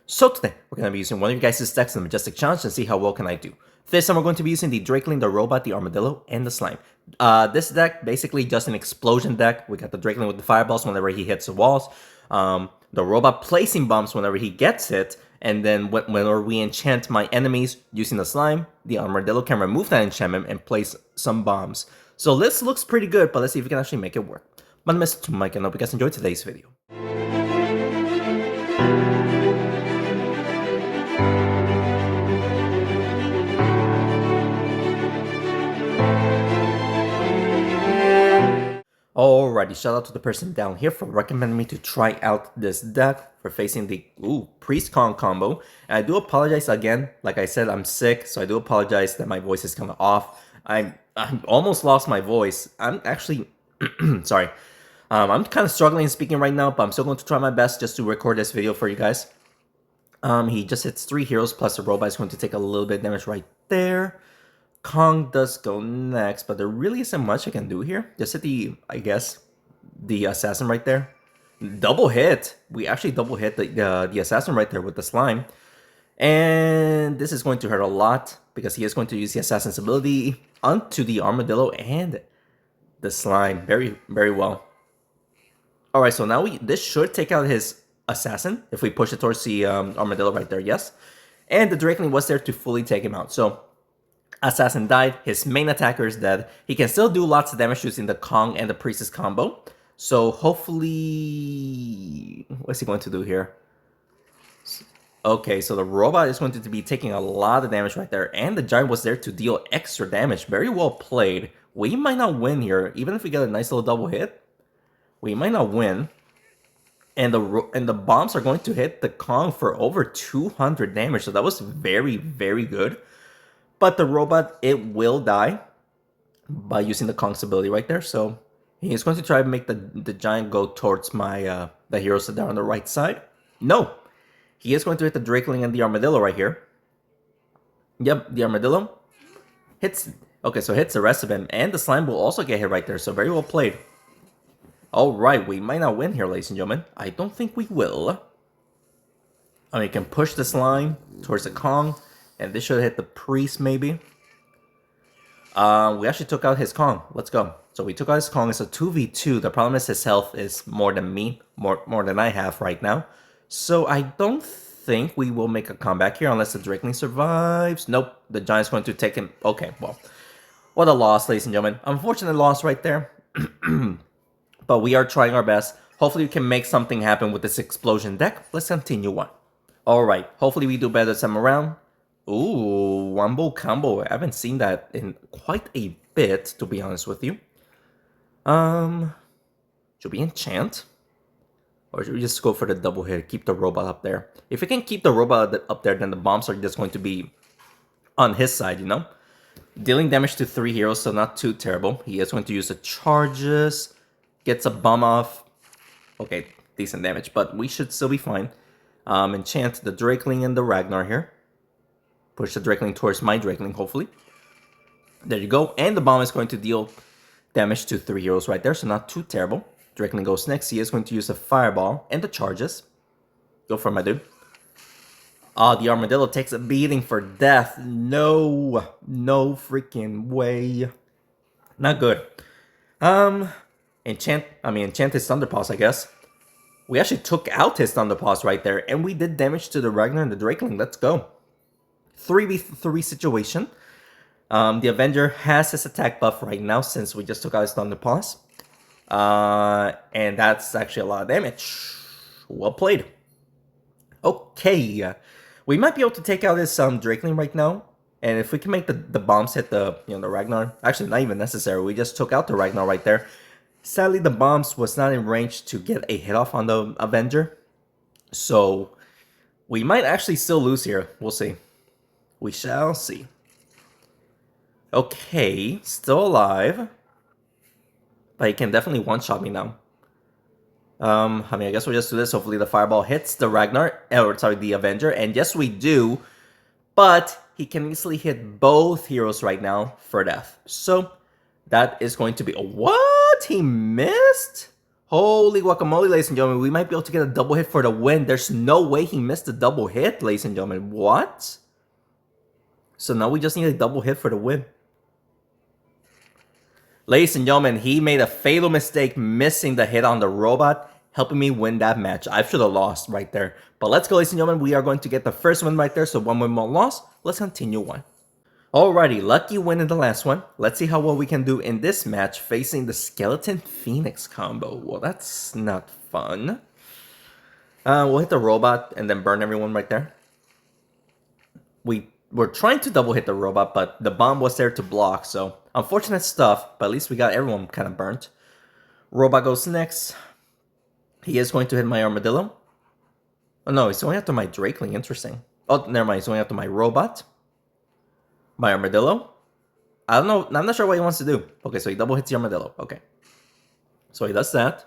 So today, we're going to be using one of you guys' decks in the Majestic Challenge and see how well can I do. This time we're going to be using the Drakeling, the Robot, the Armadillo, and the Slime. This deck, basically just an explosion deck. We got the Drakeling with the fireballs whenever he hits the walls. The Robot placing bombs whenever he gets hit. And then whenever we enchant my enemies using the Slime, the Armadillo can remove that enchantment and place some bombs. So this looks pretty good, but let's see if we can actually make it work. My name is Mike, and I hope you guys enjoyed today's video. Alrighty, shout out to the person down here for recommending me to try out this deck for facing the Priest Kong combo. And I do apologize again, like I said, I'm sick, so I do apologize that my voice is kind of off. I almost lost my voice. I'm actually, sorry. I'm kind of struggling speaking right now, but I'm still going to try my best just to record this video for you guys. He just hits 3 heroes, plus the robot is going to take a little bit of damage right there. Kong does go next, but there really isn't much I can do here. Just hit the, I guess, the assassin right there. Double hit. We actually double hit the assassin right there with the slime. And this is going to hurt a lot because he is going to use the assassin's ability onto the armadillo and the slime. Very, very well. Alright, so now this should take out his assassin if we push it towards the armadillo right there, yes. And the Drakeling was there to fully take him out. So assassin died, his main attacker is dead. He can still do lots of damage using the Kong and the Priestess combo. So hopefully, what's he going to do here? Okay, so the robot is going to be taking a lot of damage right there, and the giant was there to deal extra damage. Very well played. We might not win here, even if we get a nice little double hit. We might not win. And the bombs are going to hit the Kong for over 200 damage, so that was very, very good. But the robot, it will die by using the Kong's ability right there. So he is going to try to make the giant go towards my the heroes that are on the right side. No, he is going to hit the Drakeling and the Armadillo right here. Yep, the Armadillo hits. Okay, so hits the rest of him, and the slime will also get hit right there. So very well played. All right, we might not win here, ladies and gentlemen. I don't think we will. I mean, you can push the slime towards the Kong. And this should hit the priest, maybe. We actually took out his Kong. Let's go. So we took out his Kong. It's a 2v2. The problem is his health is more than me. More than I have right now. So I don't think we will make a comeback here unless the Drakeling survives. Nope. The Giant's going to take him. Okay, well. What a loss, ladies and gentlemen. Unfortunate loss right there. But we are trying our best. Hopefully we can make something happen with this explosion deck. Let's continue on. Alright. Hopefully we do better this time around. Ooh, Wombo combo. I haven't seen that in quite a bit, to be honest with you. Should we enchant? Or should we just go for the double hit, keep the robot up there? If we can keep the robot up there, then the bombs are just going to be on his side, you know? Dealing damage to 3 heroes, so not too terrible. He is going to use the charges, gets a bomb off. Okay, decent damage, but we should still be fine. Enchant the Drakeling and the Ragnar here. Push the Drakeling towards my Drakeling, hopefully. There you go. And the bomb is going to deal damage to 3 heroes right there, so not too terrible. Drakeling goes next. He is going to use a fireball and the charges. Go for it, my dude. The Armadillo takes a beating for death. No freaking way. Not good. Enchant his Thunderpaws, I guess. We actually took out his Thunderpaws right there, and we did damage to the Ragnar and the Drakeling. Let's go. 3v3 situation. The Avenger has his attack buff right now since we just took out his Thunderpaws. And that's actually a lot of damage. Well played. Okay. We might be able to take out his Drakeling right now. And if we can make the bombs hit the Ragnar. Actually, not even necessary. We just took out the Ragnar right there. Sadly, the bombs was not in range to get a hit off on the Avenger. So we might actually still lose here. We'll see. We shall see. Okay, still alive. But he can definitely one-shot me now. I mean, I guess we'll just do this. Hopefully the fireball hits the Ragnar, or sorry, the Avenger. And yes, we do. But he can easily hit both heroes right now for death. So that is going to be... What? He missed? Holy guacamole, ladies and gentlemen. We might be able to get a double hit for the win. There's no way he missed a double hit, ladies and gentlemen. What? So now we just need a double hit for the win. Ladies and gentlemen, he made a fatal mistake missing the hit on the robot, helping me win that match. I should have lost right there. But let's go, ladies and gentlemen. We are going to get the first win right there. So 1 win, 1 loss. Let's continue on. Alrighty, lucky win in the last one. Let's see how well we can do in this match facing the Skeleton Phoenix combo. Well, that's not fun. We'll hit the robot and then burn everyone right there. We were trying to double hit the robot, but the bomb was there to block, so unfortunate stuff, but at least we got everyone kind of burnt. Robot goes next. He is going to hit my armadillo. Oh no, he's going after my Drakeling, interesting. Oh, never mind, he's going after my robot. My armadillo. I don't know, I'm not sure what he wants to do. Okay, so he double hits the armadillo, okay. So he does that.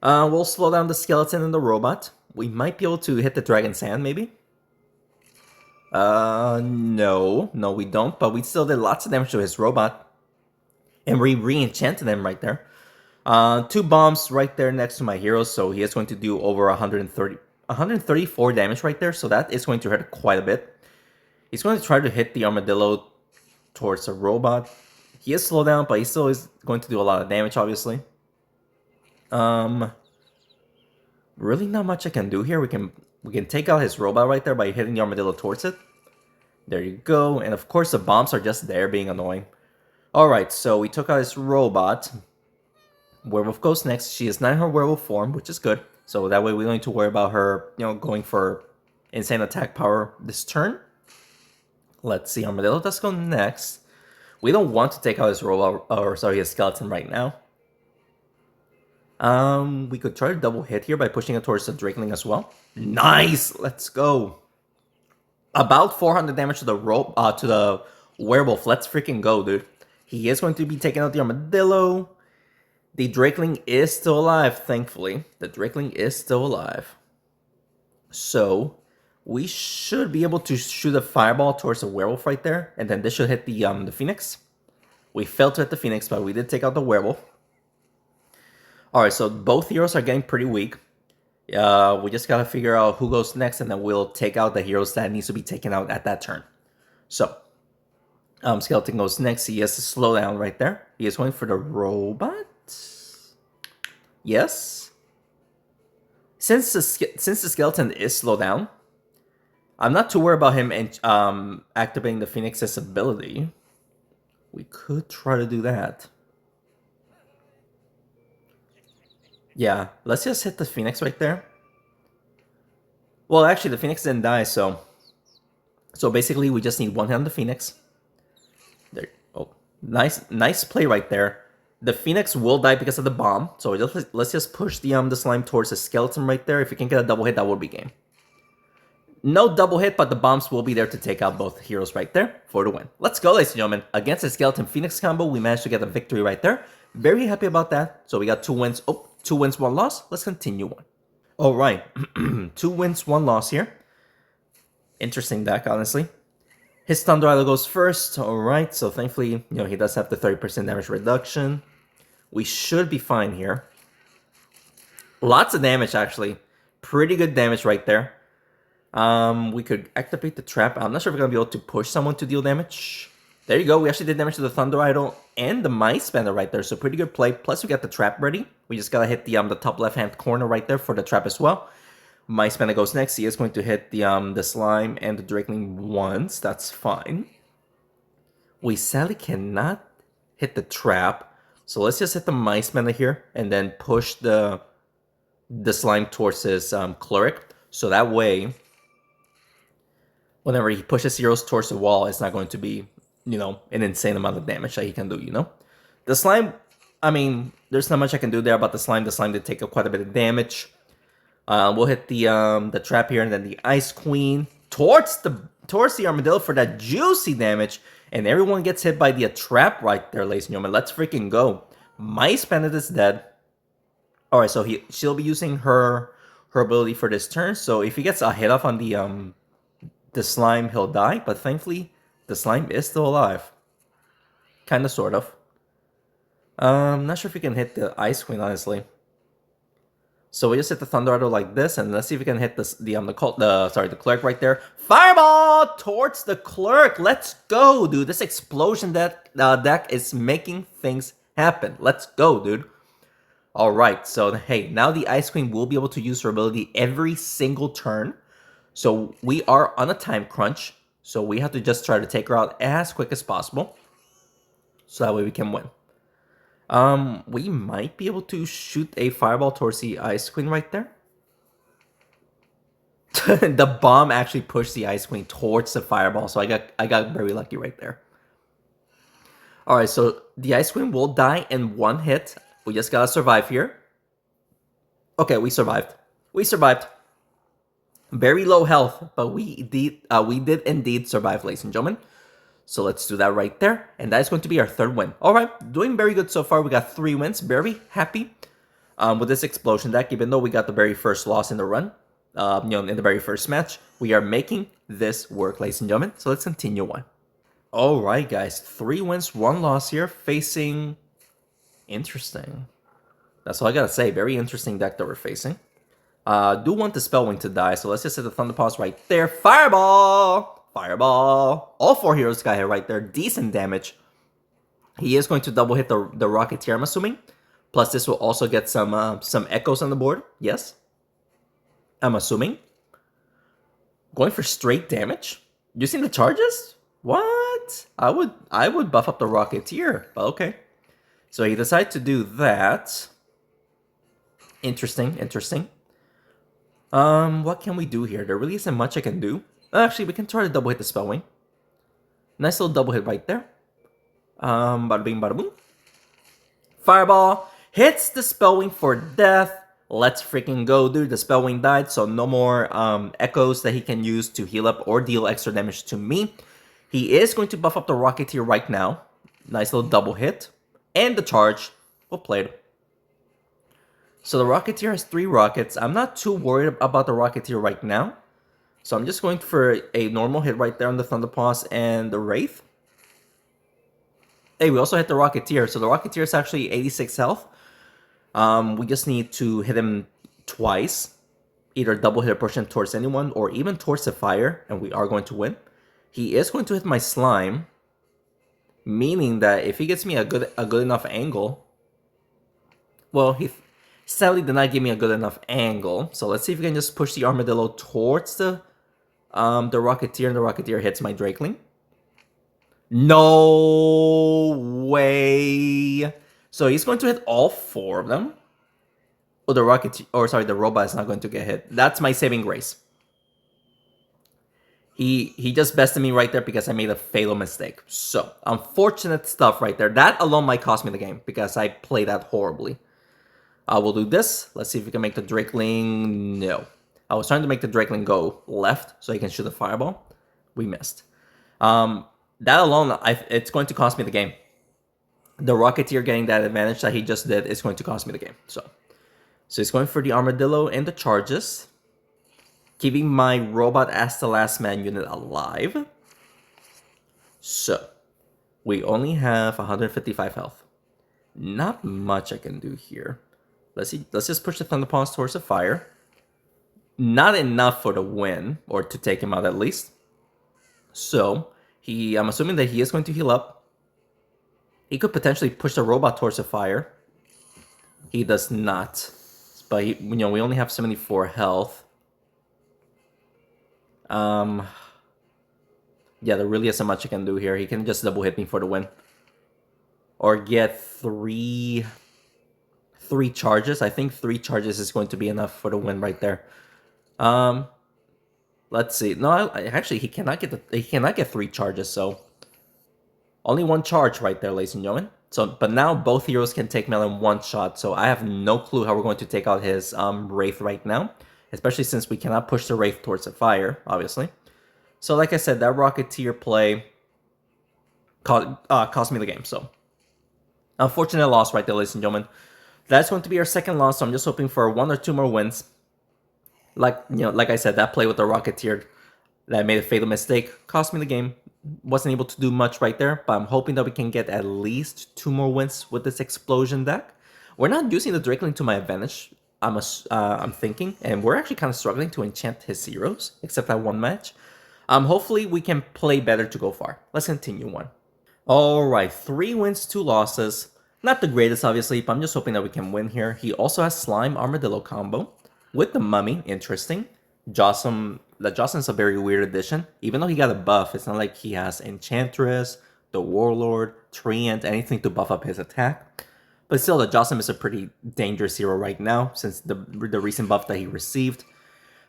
We'll slow down the skeleton and the robot. We might be able to hit the Dragon's Hand, maybe? No, we don't, but we still did lots of damage to his robot. And we re-enchanted him right there. 2 bombs right there next to my heroes, so he is going to do over 134 damage right there, so that is going to hurt quite a bit. He's going to try to hit the armadillo towards the robot. He is slowed down, but he still is going to do a lot of damage, obviously. Really not much I can do here. We can take out his robot right there by hitting the armadillo towards it. There you go. And of course the bombs are just there being annoying. Alright, so we took out his robot. Werewolf goes next. She is not in her werewolf form, which is good. So that way we don't need to worry about her, going for insane attack power this turn. Let's see, armadillo does go next. We don't want to take out his robot, or sorry, his skeleton right now. We could try to double hit here by pushing it towards the Drakeling as well. Nice! Let's go. About 400 damage to the werewolf. Let's freaking go, dude. He is going to be taking out the armadillo. The Drakeling is still alive, thankfully. The Drakeling is still alive. So we should be able to shoot a fireball towards the werewolf right there, and then this should hit the Phoenix. We failed to hit the Phoenix, but we did take out the werewolf. Alright, so both heroes are getting pretty weak. We just gotta figure out who goes next, and then we'll take out the heroes that needs to be taken out at that turn. So, Skeleton goes next. He has to slow down right there. He is going for the robot. Yes. Since the skeleton is slowed down, I'm not too worried about him activating the Phoenix's ability. We could try to do that. Yeah, let's just hit the Phoenix right there. Well, actually, the Phoenix didn't die, so basically we just need one hit on the Phoenix. There. Oh, nice play right there. The Phoenix will die because of the bomb, so let's just push the slime towards the skeleton right there. If we can get a double hit, that would be game. No double hit, but the bombs will be there to take out both heroes right there for the win. Let's go, ladies and gentlemen. Against the Skeleton Phoenix combo, we managed to get a victory right there. Very happy about that. So we got 2 wins. Oh, 2 wins, 1 loss. Let's continue on. All right, 2 wins, 1 loss here. Interesting deck, honestly. His Thunder Idol goes first. All right, so thankfully, he does have the 30% damage reduction. We should be fine here. Lots of damage, actually. Pretty good damage right there. We could activate the trap. I'm not sure if we're going to be able to push someone to deal damage. There you go. We actually did damage to the Thunder Idol and the Mice Spinner right there. So pretty good play. Plus we got the trap ready. We just got to hit the top left-hand corner right there for the trap as well. Mice Spinner goes next. He is going to hit the slime and the Drakeling once. That's fine. We sadly cannot hit the trap. So let's just hit the Mice Spinner here and then push the slime towards his cleric. So that way, whenever he pushes heroes towards the wall, it's not going to be, an insane amount of damage that he can do, The slime, I mean, there's not much I can do there about the slime. The slime did take quite a bit of damage. We'll hit the trap here and then the Ice Queen towards the armadillo for that juicy damage. And everyone gets hit by the trap right there, ladies and gentlemen. Let's freaking go. Mice Bandit is dead. Alright, so she'll be using her ability for this turn. So if he gets a hit off on the slime, he'll die, but thankfully the slime is still alive. Kinda, sort of. Not sure if we can hit the Ice Queen, honestly. So we just hit the Thunder Arrow like this, and let's see if we can hit the clerk right there. Fireball towards the clerk. Let's go, dude. This explosion deck is making things happen. Let's go, dude. All right. So hey, now the Ice Queen will be able to use her ability every single turn. So we are on a time crunch. So we have to just try to take her out as quick as possible. So that way we can win. We might be able to shoot a fireball towards the Ice Queen right there. The bomb actually pushed the Ice Queen towards the fireball, so I got very lucky right there. Alright, so the Ice Queen will die in one hit. We just gotta survive here. Okay, we survived. We survived. Very low health, but we did indeed survive, ladies and gentlemen. So let's do that right there. And that is going to be our third win. All right, doing very good so far. We got 3 wins. Very happy with this explosion deck, even though we got the very first loss in the run. In the very first match. We are making this work, ladies and gentlemen. So let's continue on. All right, guys. 3 wins, 1 loss here. Facing... Interesting. That's all I gotta say. Very interesting deck that we're facing. Do want the Spellwing to die, so let's just hit the Thunder Pause right there. Fireball! Fireball. All 4 heroes got hit right there. Decent damage. He is going to double hit the Rocketeer, I'm assuming. Plus, this will also get some echoes on the board. Yes. I'm assuming. Going for straight damage? Using the charges? What? I would buff up the Rocketeer, but okay. So he decided to do that. Interesting, interesting. What can we do here? There really isn't much I can do. Actually, we can try to double hit the Spellwing. Nice little double hit right there. Bada bing, bada boom. Fireball hits the Spellwing for death. Let's freaking go, dude. The Spellwing died, so no more echoes that he can use to heal up or deal extra damage to me. He is going to buff up the Rocketeer right now. Nice little double hit. And the charge. Well played. So the Rocketeer has 3 rockets. I'm not too worried about the Rocketeer right now. So I'm just going for a normal hit right there on the Thunder Pause and the Wraith. Hey, we also hit the Rocketeer. So the Rocketeer is actually 86 health. We just need to hit him twice. Either double hit a portion towards anyone or even towards the fire. And we are going to win. He is going to hit my Slime. Meaning that if he gets me a good enough angle... Well, he sadly did not give me a good enough angle. So let's see if we can just push the Armadillo towards the Rocketeer, and the Rocketeer hits my Drakeling. No way. So he's going to hit all 4 of them. Oh, the robot is not going to get hit. That's my saving grace. He just bested me right there because I made a fatal mistake. So, unfortunate stuff right there. That alone might cost me the game because I played that horribly. We'll do this. Let's see if we can make the Drakeling... No. I was trying to make the Drakeling go left so he can shoot a fireball. We missed. That alone, it's going to cost me the game. The Rocketeer getting that advantage that he just did is going to cost me the game. So he's going for the Armadillo and the charges. Keeping my robot as the last man unit alive. So, we only have 155 health. Not much I can do here. Let's just push the Thunder Pause towards the fire. Not enough for the win, or to take him out at least. So, I'm assuming that he is going to heal up. He could potentially push the robot towards the fire. He does not. But, we only have 74 health. Yeah, there really isn't much I can do here. He can just double hit me for the win. Or get 3 charges. I think 3 charges is going to be enough for the win right there. Let's see. No, actually he cannot get 3 charges, so only 1 charge right there, ladies and gentlemen. So, but now both heroes can take Mel in 1 shot, so I have no clue how we're going to take out his Wraith right now. Especially since we cannot push the Wraith towards the fire, obviously. So like I said, that Rocketeer play cost me the game. So unfortunate loss right there, ladies and gentlemen. That's going to be our second loss, so I'm just hoping for 1 or 2 more wins. Like I said, that play with the Rocketeer that I made a fatal mistake cost me the game. Wasn't able to do much right there, but I'm hoping that we can get at least 2 more wins with this explosion deck. We're not using the Drakeling to my advantage. I'm thinking, and we're actually kind of struggling to enchant his zeros, except that one match. Hopefully we can play better to go far. Let's continue on. All right, 3 wins, 2 losses. Not the greatest, obviously, but I'm just hoping that we can win here. He also has Slime Armadillo combo with the Mummy. Interesting. Jossum, the Jossum's a very weird addition. Even though he got a buff, it's not like he has Enchantress, the Warlord, Treant, anything to buff up his attack. But still, the Jossum is a pretty dangerous hero right now since the recent buff that he received.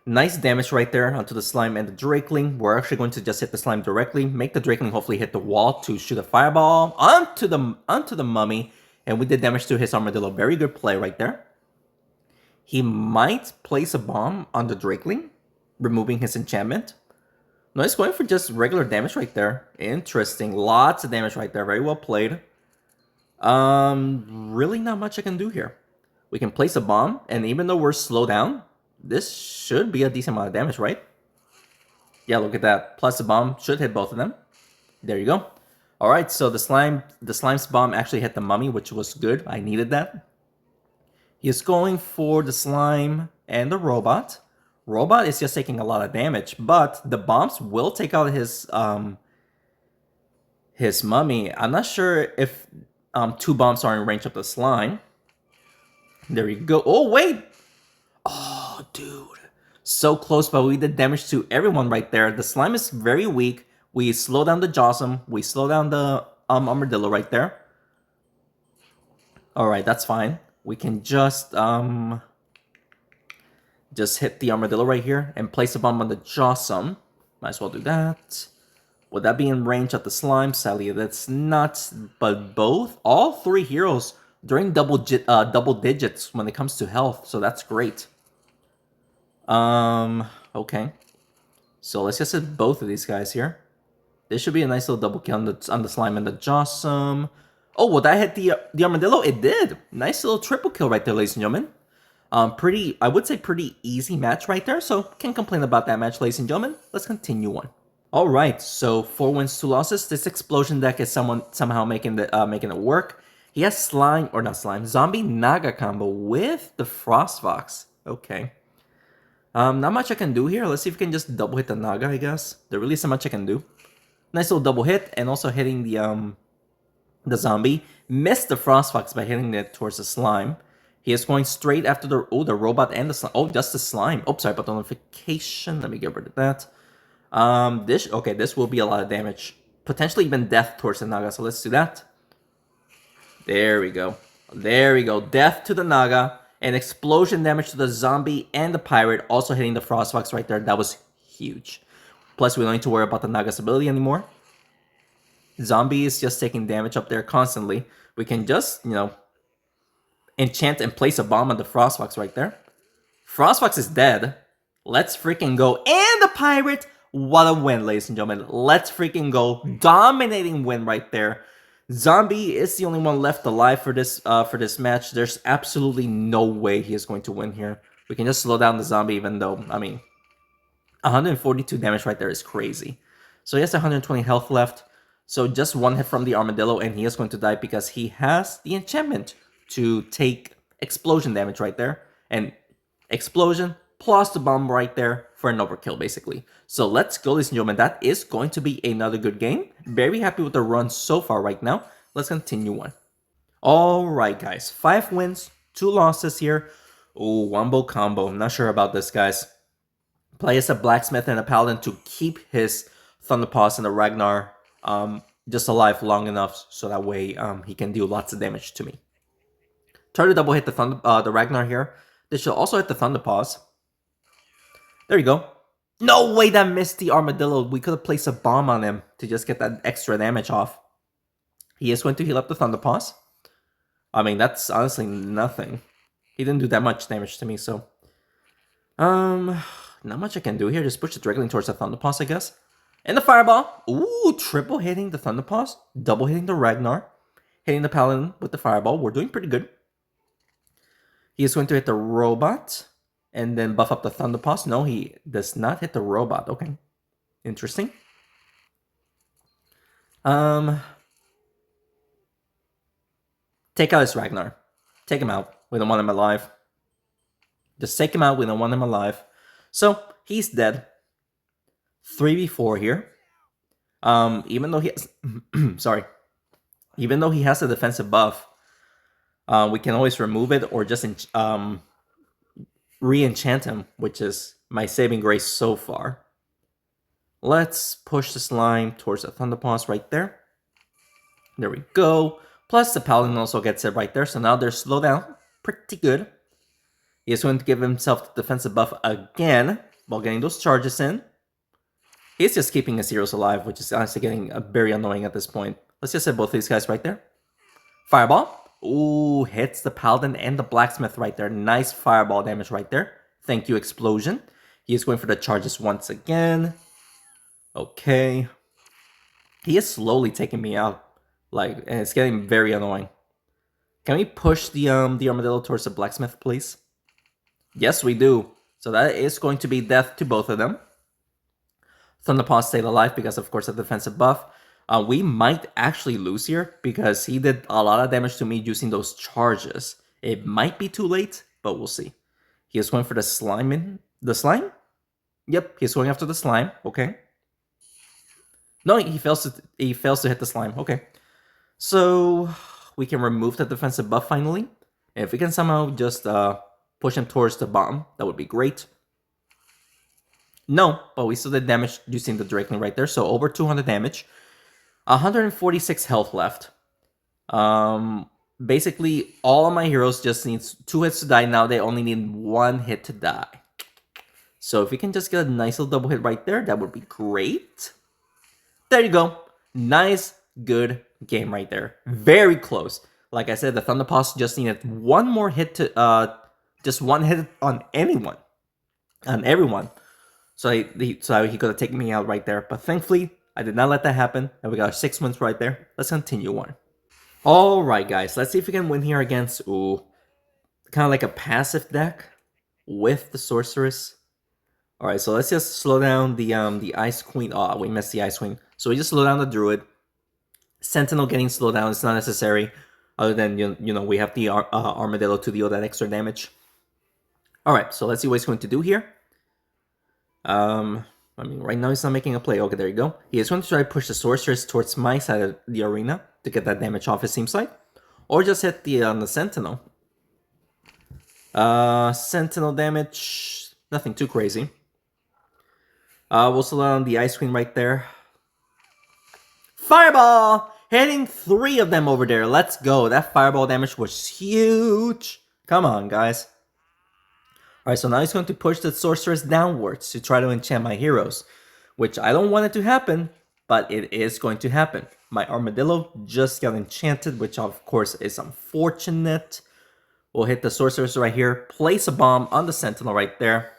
Nice damage right there onto the slime and the Drakeling. We're actually going to just hit the slime directly, make the Drakeling hopefully hit the wall to shoot a fireball onto the mummy, and we did damage to his armadillo. Very good play right there. He might place a bomb on the Drakeling, removing his enchantment. No, he's going for just regular damage right there. Interesting. Lots of damage right there. Very well played. Really not much I can do here. We can place a bomb, and even though we're slowed down, this should be a decent amount of damage, right? Yeah, look at that. Plus the bomb should hit both of them. There you go. All right, so the slime's bomb actually hit the mummy, which was good. I needed that. He is going for the slime and the robot. Robot is just taking a lot of damage, but the bombs will take out his mummy. I'm not sure if 2 bombs are in range of the slime. There you go. Oh, wait. Oh, dude. So close, but we did damage to everyone right there. The slime is very weak. We slow down the Jossum. We slow down the Armadillo right there. Alright, that's fine. We can just hit the Armadillo right here and place a bomb on the Jossum. Might as well do that. Would that be in range of the slime? Sadly, that's not. But all 3 heroes during double digits when it comes to health, so that's great. Okay. So let's just hit both of these guys here. This should be a nice little double kill on the slime and the Jossum. Oh, will that hit the Armadillo? It did. Nice little triple kill right there, ladies and gentlemen. I would say pretty easy match right there, so can't complain about that match, ladies and gentlemen. Let's continue on. All right, so 4 wins, 2 losses. This explosion deck is somehow making it work. He has zombie Naga combo with the Frostfox. Okay. Not much I can do here. Let's see if we can just double hit the Naga, I guess. There really isn't much I can do. Nice little double hit, and also hitting the zombie. Missed the Frostfox by hitting it towards the slime. He is going straight after the robot and the slime. Oh, just the slime. Oh, sorry about the notification. Let me get rid of that. This will be a lot of damage. Potentially even death towards the Naga, so let's do that. There we go. There we go. Death to the Naga. And explosion damage to the zombie and the pirate, also hitting the Frostfox right there. That was huge. Plus, we don't need to worry about the Naga's ability anymore. Zombie is just taking damage up there constantly. We can just, enchant and place a bomb on the Frostfox right there. Frostfox is dead. Let's freaking go. And the pirate, what a win, ladies and gentlemen. Let's freaking go. Dominating win right there. Zombie is the only one left alive for this match. There's absolutely no way he is going to win here. We can just slow down the zombie, even though, 142 damage right there is crazy. So he has 120 health left. So just 1 hit from the Armadillo, and he is going to die because he has the enchantment to take explosion damage right there. And explosion plus the bomb right there for an overkill, basically. So let's go, ladies and gentlemen. That is going to be another good game. Very happy with the run so far right now. Let's continue on. All right, guys. 5 wins, 2 losses here. Oh, wombo combo. I'm not sure about this, guys. Play as a blacksmith and a paladin to keep his Thunderpaws and the Ragnar just alive long enough so that way he can do lots of damage to me. Try to double hit the Ragnar here. This should also hit the Thunderpaws. There you go. No way that missed the Armadillo. We could have placed a bomb on him to just get that extra damage off. He is going to heal up the Thunderpaws. That's honestly nothing. He didn't do that much damage to me, so... not much I can do here. Just push the Drakeling towards the Thunderpaws, I guess. And the Fireball. Ooh, triple hitting the Thunderpaws. Double hitting the Ragnar. Hitting the Paladin with the Fireball. We're doing pretty good. He is going to hit the Robot. And then buff up the Thunderpaws. No, he does not hit the Robot. Okay. Interesting. Take out his Ragnar. Take him out. We don't want him alive. Just take him out. We don't want him alive. So he's dead. 3v4 here. Even though he has, sorry, even though he has a defensive buff, we can always remove it or just re-enchant him, which is my saving grace so far. Let's push the slime towards the Thunderpaws right there. There we go. Plus the Paladin also gets it right there, so now they're slowed down pretty good. He is going to give himself the defensive buff again while getting those charges in. He's just keeping his heroes alive, which is honestly getting very annoying at this point. Let's just hit both these guys right there. Fireball. Ooh, hits the Paladin and the Blacksmith right there. Nice fireball damage right there. Thank you, Explosion. He is going for the charges once again. Okay. He is slowly taking me out. And it's getting very annoying. Can we push the Armadillo towards the Blacksmith, please? Yes, we do. So that is going to be death to both of them. Thunderpaw stayed alive because, of course, of the defensive buff. We might actually lose here because he did a lot of damage to me using those charges. It might be too late, but we'll see. He is going for the slime. The slime? Yep, he's going after the slime. Okay. No, he fails to hit the slime. Okay. So we can remove the defensive buff finally. And if we can somehow just push him towards the bomb, that would be great. No, but we still did damage using the Drakeling right there. So over 200 damage. 146 health left. Basically, all of my heroes just need 2 hits to die. Now they only need 1 hit to die. So if we can just get a nice little double hit right there, that would be great. There you go. Nice, good game right there. Very close. Like I said, the Thunderpaws just needed 1 more hit to, just 1 hit on anyone. On everyone. So he could have taken me out right there. But thankfully, I did not let that happen. And we got 6 wins right there. Let's continue on. Alright, guys. Let's see if we can win here against, kind of like a passive deck with the Sorceress. Alright, so let's just slow down the Ice Queen. Oh, we missed the Ice Queen. So we just slow down the Druid. Sentinel getting slowed down is not necessary. Other than, you know, we have the Armadillo to deal that extra damage. Alright, so let's see what he's going to do here. I mean, right now he's not making a play. Okay, there you go. He is going to try to push the Sorceress towards my side of the arena to get that damage off, it seems like. Or just hit the Sentinel. Sentinel damage, nothing too crazy. We'll slow down the Ice Queen right there. Fireball! Hitting 3 of them over there. Let's go. That fireball damage was huge. Come on, guys. Alright, so now he's going to push the Sorceress downwards to try to enchant my heroes. Which I don't want it to happen, but it is going to happen. My Armadillo just got enchanted, which of course is unfortunate. We'll hit the Sorceress right here, place a bomb on the Sentinel right there.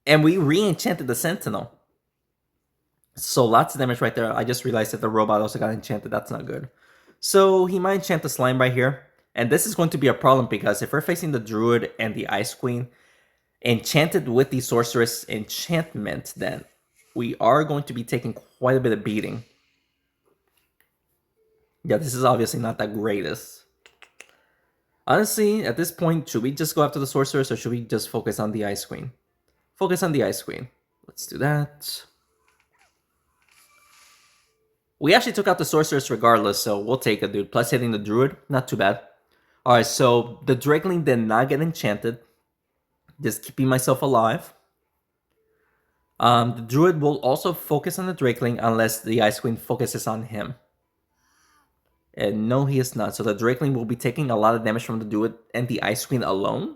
And we re-enchanted the Sentinel. So lots of damage right there. I just realized that the robot also got enchanted. That's not good. So he might enchant the Slime right here. And this is going to be a problem because if we're facing the Druid and the Ice Queen, enchanted with the Sorceress enchantment, then we are going to be taking quite a bit of beating. Yeah, this is obviously not the greatest. Honestly, at this point, should we just go after the Sorceress or should we just focus on the Ice Queen? Focus on the Ice Queen. Let's do that. We actually took out the Sorceress regardless, so we'll take it, dude. Plus hitting the Druid, not too bad. Alright, so the Drakeling did not get enchanted. Just keeping myself alive. The Druid will also focus on the Drakeling unless the Ice Queen focuses on him. And no, he is not. So the Drakeling will be taking a lot of damage from the Druid and the Ice Queen alone.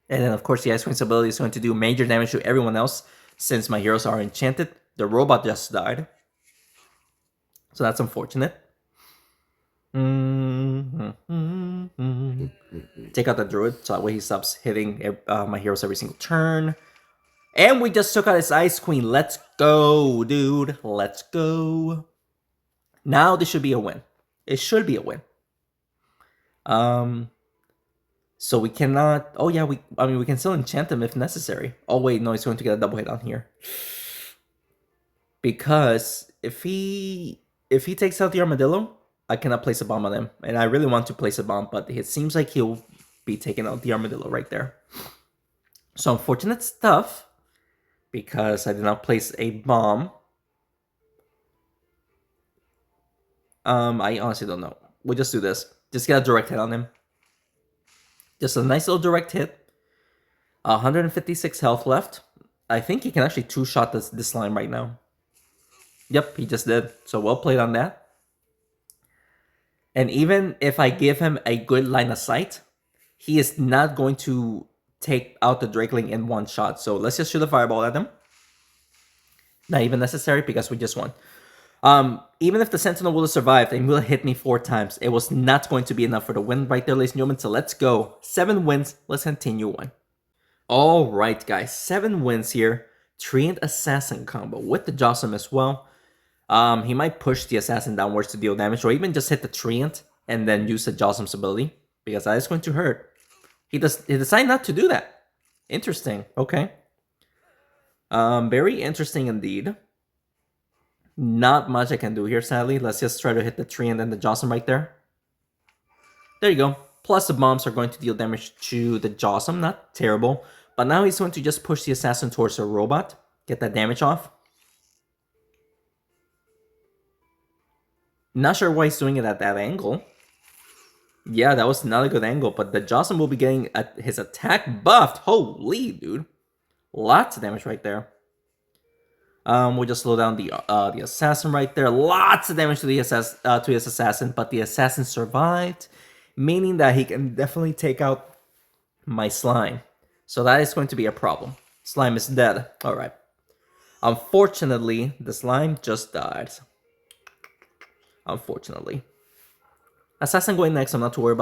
And then, of course, the Ice Queen's ability is going to do major damage to everyone else since my heroes are enchanted. The robot just died. So that's unfortunate. Take out the Druid, so that way he stops hitting my heroes every single turn. And we just took out his Ice Queen. Let's go, dude. Let's go. Now this should be a win. It should be a win. So we cannot... Oh, yeah, we can still enchant him if necessary. Oh, wait, no, he's going to get a double hit on here. Because if he takes out the Armadillo, I cannot place a bomb on him. And I really want to place a bomb, but it seems like he'll be taking out the Armadillo right there. So unfortunate stuff, because I did not place a bomb. I honestly don't know. We'll just do this. Just get a direct hit on him. Just a nice little direct hit. 156 health left. I think he can actually two-shot this slime right now. Yep, he just did. So well played on that. And even if I give him a good line of sight, he is not going to take out the Drakeling in one shot. So let's just shoot a fireball at him. Not even necessary because we just won. Even if the Sentinel would have survived and would have hit me 4 times, it was not going to be enough for the win right there, ladies and gentlemen. So let's go. 7 wins. Let's continue on. Alright, guys. 7 wins here. Treant Assassin combo with the Jossum as well. He might push the Assassin downwards to deal damage, or even just hit the Treant and then use the Jossum's ability, because that is going to hurt. He decided not to do that. Interesting. Okay. Very interesting indeed. Not much I can do here, sadly. Let's just try to hit the tree and then the Jossum right there. There you go. Plus the bombs are going to deal damage to the Jossum. Not terrible. But now he's going to just push the Assassin towards the robot. Get that damage off. Not sure why he's doing it at that angle. Yeah, that was not a good angle. But the Jossum will be getting his attack buffed. Holy, dude. Lots of damage right there. We'll just slow down the assassin right there. Lots of damage to his assassin, but the assassin survived, meaning that he can definitely take out my slime. So that is going to be a problem. Slime is dead. All right. Unfortunately, the slime just died. Unfortunately. Assassin going next. I'm not too worried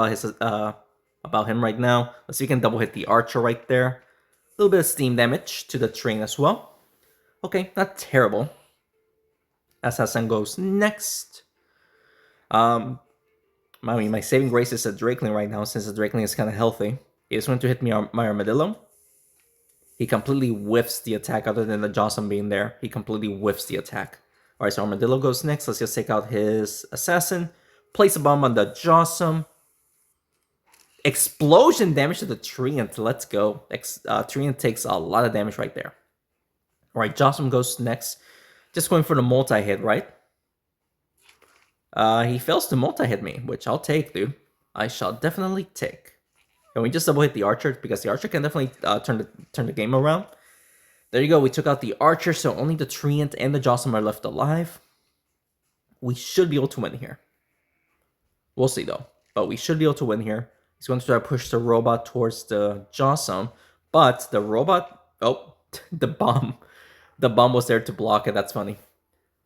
about him right now. Let's see if we can double hit the archer right there. A little bit of steam damage to the train as well. Okay, not terrible. Assassin goes next. My saving grace is a Drakeling right now, since the Drakeling is kind of healthy. He's going to hit me my Armadillo. He completely whiffs the attack, other than the Jossum being there. He completely whiffs the attack. Alright, so Armadillo goes next. Let's just take out his Assassin. Place a bomb on the Jossum. Explosion damage to the Treant. Let's go. Treant takes a lot of damage right there. Alright, Jossum goes next. Just going for the multi-hit, right? He fails to multi-hit me, which I'll take, dude. I shall definitely take. Can we just double hit the archer? Because the archer can definitely turn the game around. There you go. We took out the archer, so only the Treant and the Jossum are left alive. We should be able to win here. We'll see, though. But we should be able to win here. He's going to try to push the robot towards the Jossum. But the robot... Oh, the bomb. The bomb was there to block it. That's funny.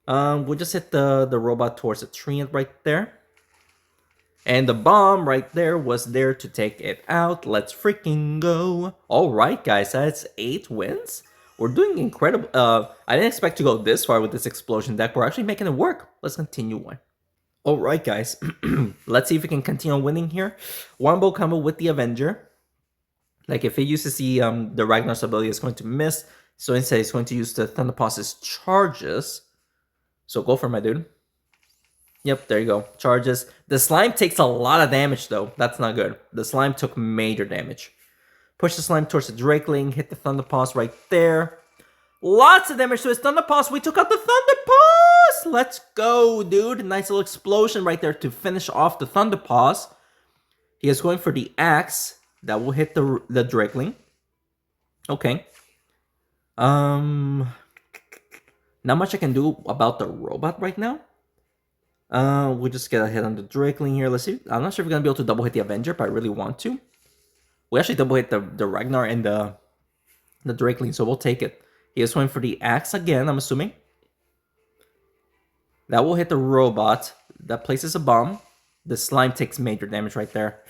We'll just hit the robot towards the Treant right there. And the bomb right there was there to take it out. Let's freaking go. Alright, guys. That's 8 wins. We're doing incredible. I didn't expect to go this far with this explosion deck. We're actually making it work. Let's continue on. Alright, guys. Let's see if we can continue winning here. Wombo combo with the Avenger. Like, if it uses the Ragnar's ability, it's going to miss. So instead, it's going to use the Thunderpaw's charges. So go for it, my dude. Yep, there you go. Charges. The slime takes a lot of damage, though. That's not good. The slime took major damage. Push the slime towards the Drakeling. Hit the Thunderpaws right there. Lots of damage to his Thunderpaws. We took out the Thunderpaws. Let's go, dude. Nice little explosion right there to finish off the Thunderpaws. He is going for the axe. That will hit the Drakeling. Okay. Not much I can do about the robot right now. We'll just get a hit on the Drakeling here. Let's see. I'm not sure if we're gonna be able to double hit the Avenger, but I really want to. We actually double hit the Ragnar and the Drakeling, so we'll take it. He is going for the axe again, I'm assuming. That will hit the robot. That places a bomb. The slime takes major damage right there.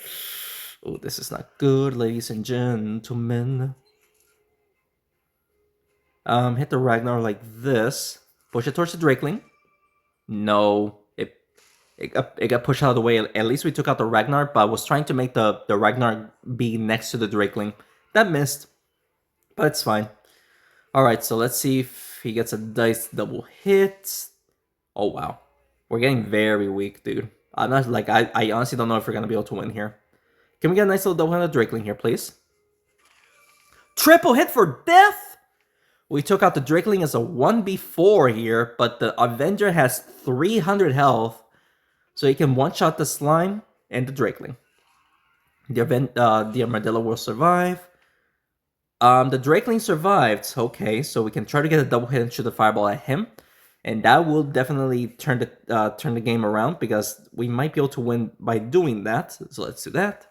Oh, this is not good, ladies and gentlemen. Hit the Ragnar like this. Push it towards the Drakeling. No. It got pushed out of the way. At least we took out the Ragnar, but I was trying to make the Ragnar be next to the Drakeling. That missed. But it's fine. Alright, so let's see if he gets a dice double hit. Oh, wow. We're getting very weak, dude. I'm not, like, I honestly don't know if we're going to be able to win here. Can we get a nice little double on the Drakeling here, please? triple hit for death! We took out the Drakeling as a 1v4 here, but the Avenger has 300 health, so he can one-shot the Slime and the Drakeling. The Armadillo will survive. The Drakeling survived. Okay, so we can try to get a double hit and shoot the Fireball at him. And that will definitely turn the game around, because we might be able to win by doing that. So let's do that.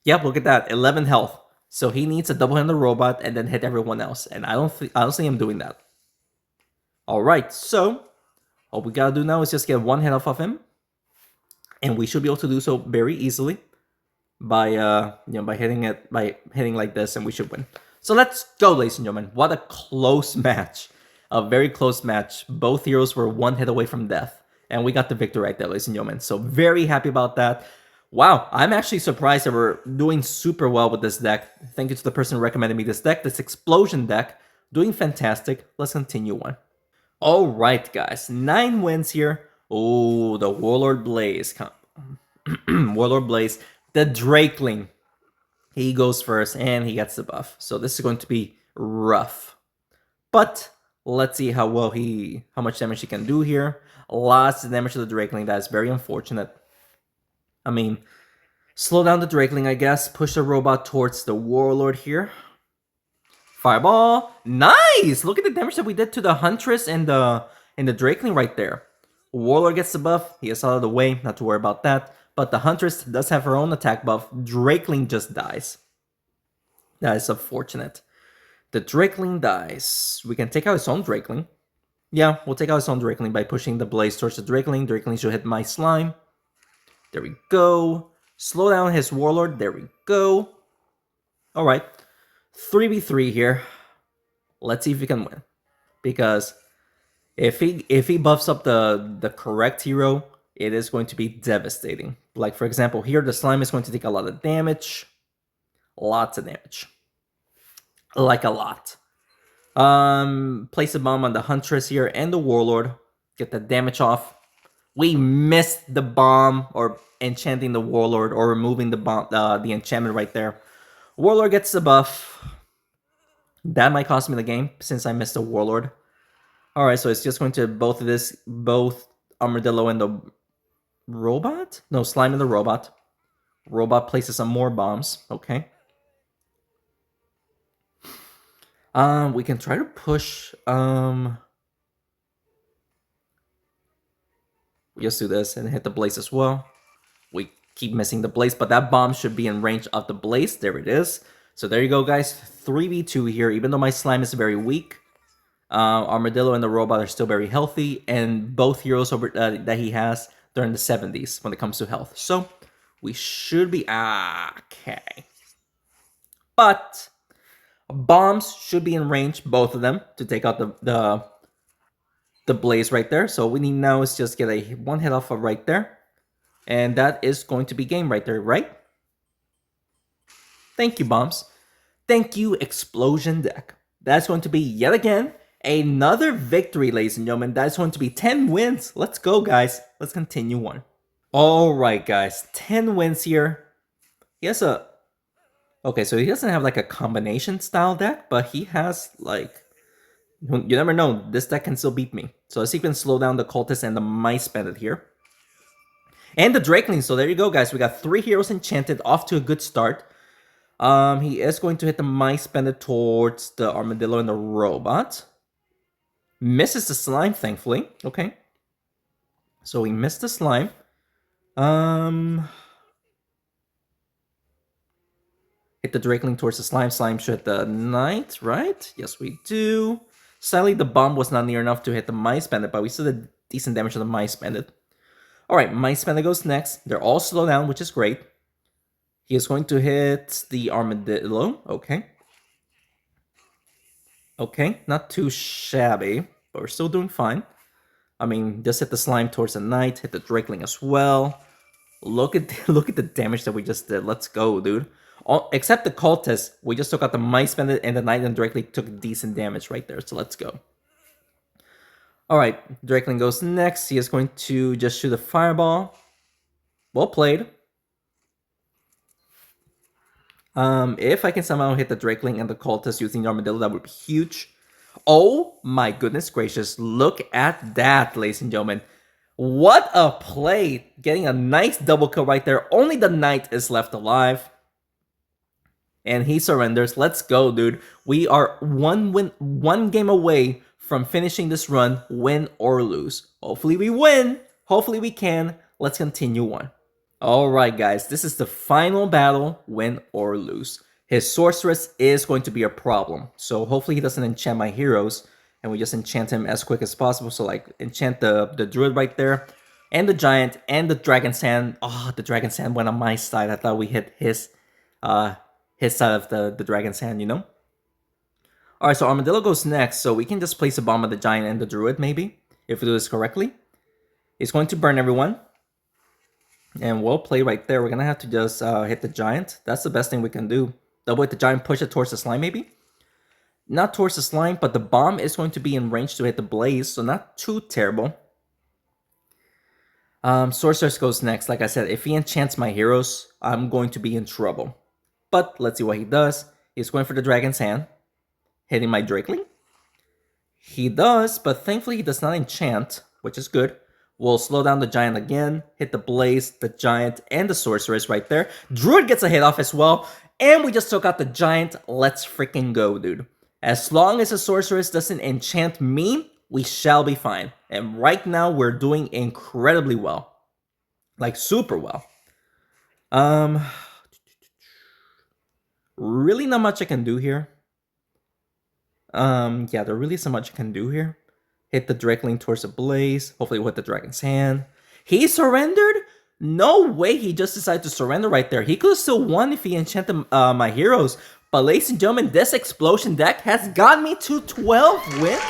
Yep, look at that, 11 health. So he needs a double hit on the robot and then hit everyone else. And I don't see him doing that. All right, so all we gotta do now is just get one hit off of him, and we should be able to do so very easily by hitting like this, and we should win. So let's go, ladies and gentlemen. What a close match. A very close match. Both heroes were one hit away from death, and we got the victory right there, ladies and gentlemen. So very happy about that. Wow, I'm actually surprised that we're doing super well with this deck. Thank you to the person who recommended me this deck, this Explosion deck. Doing fantastic. Let's continue on. All right, guys, 9 wins here. Oh, the Warlord Blaze. Warlord Blaze. The Drakeling. He goes first, and he gets the buff. So this is going to be rough. But let's see how much damage he can do here. Lots of damage to the Drakeling. That is very unfortunate. I mean, slow down the Drakeling, I guess. Push the robot towards the Warlord here. Fireball. Nice! Look at the damage that we did to the Huntress and the Drakeling right there. Warlord gets the buff. He is out of the way. Not to worry about that. But the Huntress does have her own attack buff. Drakeling just dies. That is unfortunate. The Drakeling dies. We can take out his own Drakeling. Yeah, we'll take out his own Drakeling by pushing the Blaze towards the Drakeling. Drakeling should hit my Slime. There we go. Slow down his Warlord. There we go. Alright. 3v3 here. Let's see if we can win. Because if he buffs up the correct hero, it is going to be devastating. Like, for example, here the Slime is going to take a lot of damage. Lots of damage. Like a lot. Place a bomb on the Huntress here and the Warlord. Get the damage off. We missed the bomb, or enchanting the Warlord, or removing the bomb, the enchantment right there. Warlord gets the buff. That might cost me the game since I missed the Warlord. Alright, so it's just going to both Armadillo and the robot? No, Slime and the robot. Robot places some more bombs. Okay. We can try to push. We just do this and hit the Blaze as well. We keep missing the Blaze, but that bomb should be in range of the Blaze. There it is. So there you go, guys. 3v2 here. Even though my Slime is very weak, Armadillo and the robot are still very healthy, and both heroes that he has, they're in the 70s when it comes to health. So we should be okay. But bombs should be in range, both of them, to take out the Blaze right there. So what we need now is just get a one hit off of right there. And that is going to be game right there, right? Thank you, bombs. Thank you, Explosion deck. That's going to be, yet again, another victory, ladies and gentlemen. That's going to be 10 wins. Let's go, guys. Let's continue on. All right, guys. 10 wins here. He has a... Okay, so he doesn't have like a combination style deck, but he has like... You never know. This deck can still beat me. So let's see if we can slow down the Cultist and the Mice Bandit here. And the Drakeling. So there you go, guys. We got 3 heroes enchanted. Off to a good start. He is going to hit the Mice Bandit towards the Armadillo and the Robot. Misses the Slime, thankfully. Okay. So we missed the Slime. Hit the Drakeling towards the Slime. Slime should hit the Knight, right? Yes, we do. Sadly, the bomb was not near enough to hit the Mice Bandit, but we still did decent damage to the Mice Bandit. Alright, Mice Bandit goes next. They're all slow down, which is great. He is going to hit the Armadillo. Okay. Okay, not too shabby, but we're still doing fine. I mean, just hit the Slime towards the Knight, hit the Drakeling as well. Look at the damage that we just did. Let's go, dude. Except the Cultist, we just took out the Mice Bandit, and the Knight and Drakeling took decent damage right there, so let's go. Alright, Drakeling goes next. He is going to just shoot a Fireball. Well played. If I can somehow hit the Drakeling and the Cultist using the Armadillo, that would be huge. Oh my goodness gracious, look at that, ladies and gentlemen. What a play! Getting a nice double kill right there. Only the Knight is left alive. And he surrenders. Let's go, dude. We are one game away from finishing this run, win or lose. Hopefully we win. Hopefully we can. Let's continue on. Alright guys, this is the final battle, win or lose. His sorceress is going to be a problem, so hopefully he doesn't enchant my heroes, and we just enchant him as quick as possible. So like, enchant the druid right there, and the giant, and the dragon sand. Oh, the dragon sand went on my side. I thought we hit his side of the dragon sand, you know? Alright, so Armadillo goes next, so we can just place a bomb on the giant and the druid, maybe, if we do this correctly. He's going to burn everyone. And well played right there. We're going to have to just hit the giant. That's the best thing we can do. Double hit the giant, push it towards the slime maybe. Not towards the slime, but the bomb is going to be in range to hit the blaze. So not too terrible. Sorceress goes next. Like I said, if he enchants my heroes, I'm going to be in trouble. But let's see what he does. He's going for the dragon's hand. Hitting my Drakeling. He does, but thankfully he does not enchant, which is good. We'll slow down the giant again, hit the blaze, the giant, and the sorceress right there. Druid gets a hit off as well, and we just took out the giant. Let's freaking go, dude. As long as the sorceress doesn't enchant me, we shall be fine. And right now, we're doing incredibly well. Like, super well. Really not much I can do here. Yeah, there really isn't much I can do here. Hit the Drakeling towards the blaze. Hopefully with the dragon's hand. He surrendered? No way he just decided to surrender right there. He could have still won if he enchanted my heroes. But ladies and gentlemen, this explosion deck has got me to 12 wins.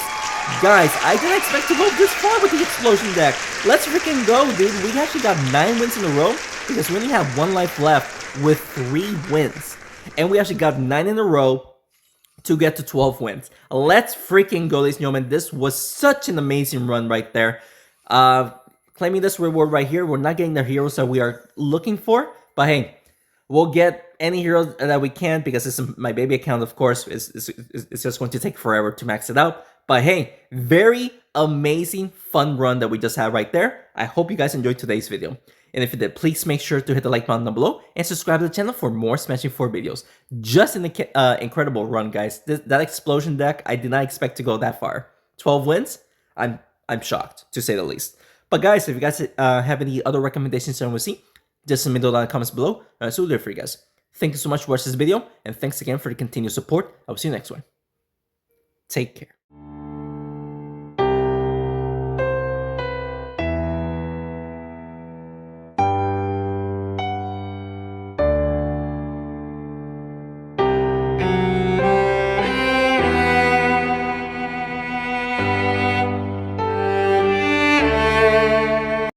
Guys, I didn't expect to go this far with the explosion deck. Let's freaking go, dude. We actually got 9 wins in a row because we only have 1 life left with 3 wins. And we actually got 9 in a row to get to 12 wins. Let's freaking go, ladies and gentlemen. This was such an amazing run right there. Claiming this reward right here. We're not getting the heroes that we are looking for. But hey, we'll get any hero that we can because it's my baby account, of course. It's just going to take forever to max it out. But hey, very amazing, fun run that we just had right there. I hope you guys enjoyed today's video. And if you did, please make sure to hit the like button down below and subscribe to the channel for more Smashing 4 videos. Just an incredible run, guys. That explosion deck, I did not expect to go that far. 12 wins? I'm shocked, to say the least. But guys, if you guys have any other recommendations you want to see, just submit those in the comments below. So we'll do it for you guys. Thank you so much for watching this video, and thanks again for the continued support. I will see you next one. Take care.